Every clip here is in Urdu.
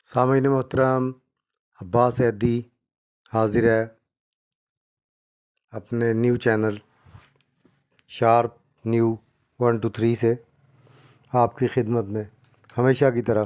سامعین محترم، عباس ایدی حاضر ہے اپنے نیو چینل شارپ نیو 123 سے آپ کی خدمت میں ہمیشہ کی طرح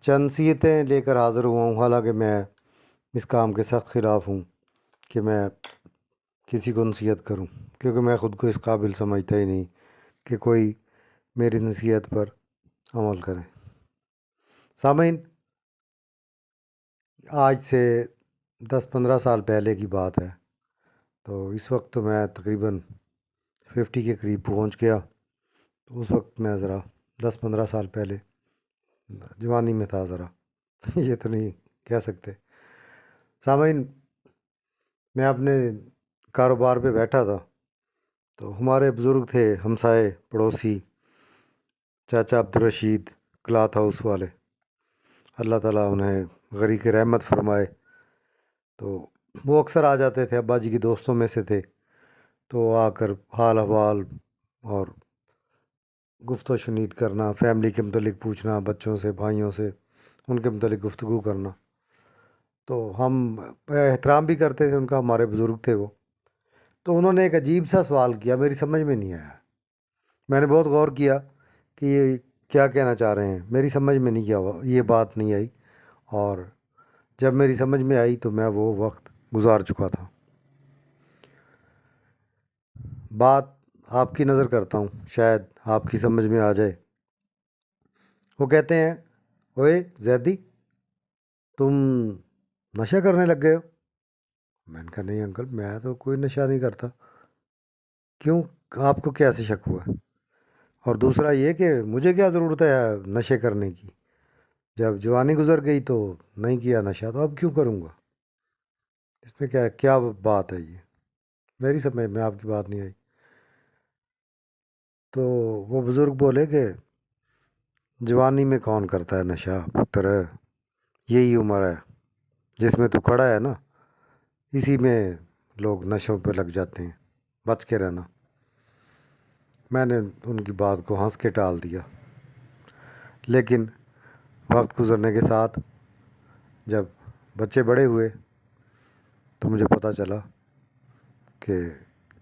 چند نصیحتیں لے کر حاضر ہوا ہوں۔ حالانکہ میں اس کام کے سخت خلاف ہوں کہ میں کسی کو نصیحت کروں، کیونکہ میں خود کو اس قابل سمجھتا ہی نہیں کہ کوئی میری نصیحت پر عمل کرے۔ سامعین، آج سے 10-15 سال پہلے کی بات ہے، تو اس وقت تو میں تقریباً 50 کے قریب پہنچ گیا۔ تو اس وقت میں ذرا 10-15 سال پہلے جوانی میں تھا، ذرا یہ تو نہیں کہہ سکتے۔ سامعین، میں اپنے کاروبار پہ بیٹھا تھا، تو ہمارے بزرگ تھے، ہمسائے پڑوسی، چاچا عبدالرشید کلاتھ ہاؤس والے، اللہ تعالیٰ انہیں غریق رحمت فرمائے۔ تو وہ اکثر آ جاتے تھے، ابا جی کے دوستوں میں سے تھے، تو آ کر حال احوال اور گفت و شنید کرنا، فیملی کے متعلق پوچھنا، بچوں سے، بھائیوں سے ان کے متعلق گفتگو کرنا۔ تو ہم احترام بھی کرتے تھے ان کا، ہمارے بزرگ تھے وہ۔ تو انہوں نے ایک عجیب سا سوال کیا، میری سمجھ میں نہیں آیا۔ میں نے بہت غور کیا کہ یہ کیا کہنا چاہ رہے ہیں، میری سمجھ میں نہیں کیا، یہ بات نہیں آئی، اور جب میری سمجھ میں آئی تو میں وہ وقت گزار چکا تھا۔ بات آپ کی نظر کرتا ہوں، شاید آپ کی سمجھ میں آ جائے۔ وہ کہتے ہیں، اوئے زیدی، تم نشہ کرنے لگ گئے ہو؟ میں نے کہا نہیں انکل، میں تو کوئی نشہ نہیں کرتا۔ کیوں، آپ کو کیسے شک ہوا؟ اور دوسرا یہ کہ مجھے کیا ضرورت ہے نشے کرنے کی، جب جوانی گزر گئی تو نہیں کیا نشہ، تو اب کیوں کروں گا؟ اس میں کیا بات ہے؟ یہ میری سمجھ میں آپ کی بات نہیں آئی۔ تو وہ بزرگ بولے کہ جوانی میں کون کرتا ہے نشہ پتر، یہی عمر ہے جس میں تو کھڑا ہے نا، اسی میں لوگ نشوں پہ لگ جاتے ہیں، بچ کے رہنا۔ میں نے ان کی بات کو ہنس کے ٹال دیا، لیکن وقت گزرنے کے ساتھ جب بچے بڑے ہوئے تو مجھے پتہ چلا کہ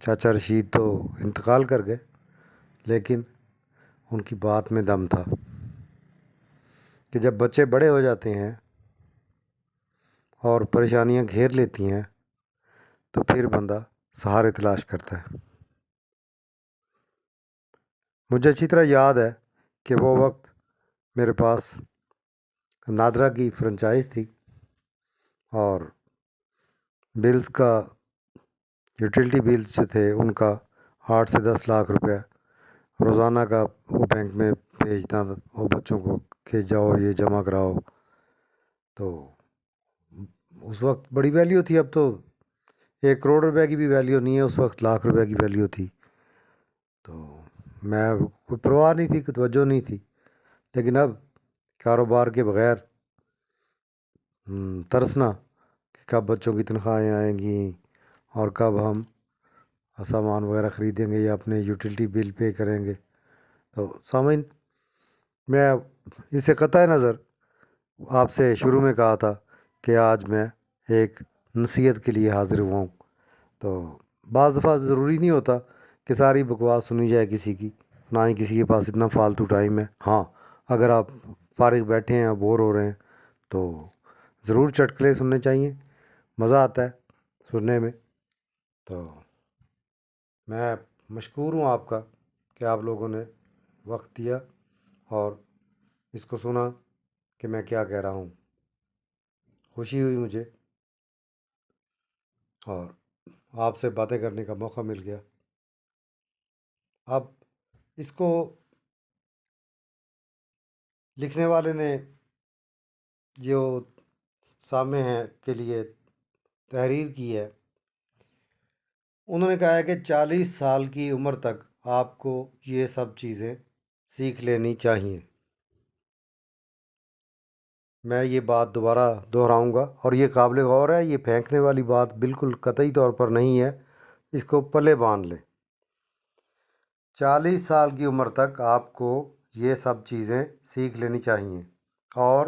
چاچا رشید تو انتقال کر گئے، لیکن ان کی بات میں دم تھا کہ جب بچے بڑے ہو جاتے ہیں اور پریشانیاں گھیر لیتی ہیں تو پھر بندہ سہارے تلاش کرتا ہے۔ مجھے اچھی طرح یاد ہے کہ وہ وقت میرے پاس نادرا کی فرنچائز تھی، اور بلز کا، یوٹیلٹی بلز جو تھے ان کا 8 سے 10 لاکھ روپے روزانہ کا وہ بینک میں بھیجنا تھا، وہ بچوں کو کہ جاؤ یہ جمع کراؤ۔ تو اس وقت بڑی ویلیو تھی، اب تو 1 کروڑ روپے کی بھی ویلیو نہیں ہے، اس وقت لاکھ روپے کی ویلیو تھی۔ تو میں کوئی پرواہ نہیں تھی، کوئی توجہ نہیں تھی، لیکن اب کاروبار کے بغیر ترسنا کہ کب بچوں کی تنخواہیں آئیں گی اور کب ہم سامان وغیرہ خریدیں گے یا اپنے یوٹیلٹی بل پے کریں گے۔ تو سامعین، میں اسے قطع نظر آپ سے شروع میں کہا تھا کہ آج میں ایک نصیحت کے لیے حاضر ہوا ہوں۔ تو بعض دفعہ ضروری نہیں ہوتا کہ ساری بکواس سنی جائے کسی کی، نہ ہی کسی کے پاس اتنا فالتو ٹائم ہے۔ ہاں، اگر آپ فارغ بیٹھے ہیں، بور ہو رہے ہیں، تو ضرور چٹکلے سننے چاہیے، مزہ آتا ہے سننے میں۔ تو میں مشکور ہوں آپ کا کہ آپ لوگوں نے وقت دیا اور اس کو سنا کہ میں کیا کہہ رہا ہوں۔ خوشی ہوئی مجھے، اور آپ سے باتیں کرنے کا موقع مل گیا۔ اب اس کو لکھنے والے نے جو سامع ہیں کے لیے تحریر کی ہے، انہوں نے کہا ہے کہ 40 سال کی عمر تک آپ کو یہ سب چیزیں سیکھ لینی چاہیے۔ میں یہ بات دوبارہ دہراؤں گا، اور یہ قابل غور ہے، یہ پھینکنے والی بات بالکل قطعی طور پر نہیں ہے، اس کو پلے باندھ لیں۔ 40 سال کی عمر تک آپ کو یہ سب چیزیں سیکھ لینی چاہیے، اور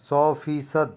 100%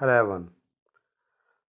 11,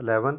11,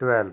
12,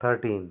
13,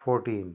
14,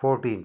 14,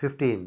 15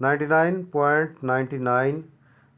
99.99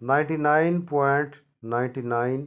99.99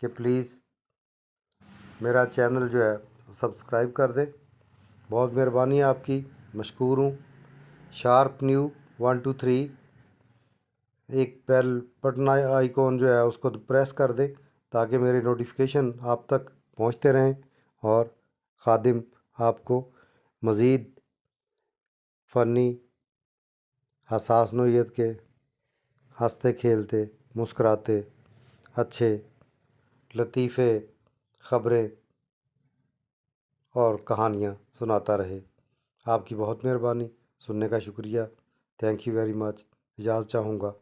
کہ پلیز میرا چینل جو ہے سبسکرائب کر دیں. بہت مہربانی ہے آپ کی، مشکور ہوں. شارپ نیو 123 ایک بیل بٹن آئیکن جو ہے اس کو پریس کر دیں تاکہ میری نوٹیفیکیشن آپ تک پہنچتے رہیں اور خادم آپ کو مزید فنی، حساس نوعیت کے، ہنستے کھیلتے مسکراتے اچھے لطیفے خبریں اور کہانیاں سناتا رہے. آپ کی بہت مہربانی، سننے کا شکریہ. Thank you very much. اجازت چاہوں گا.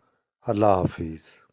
اللہ حافظ.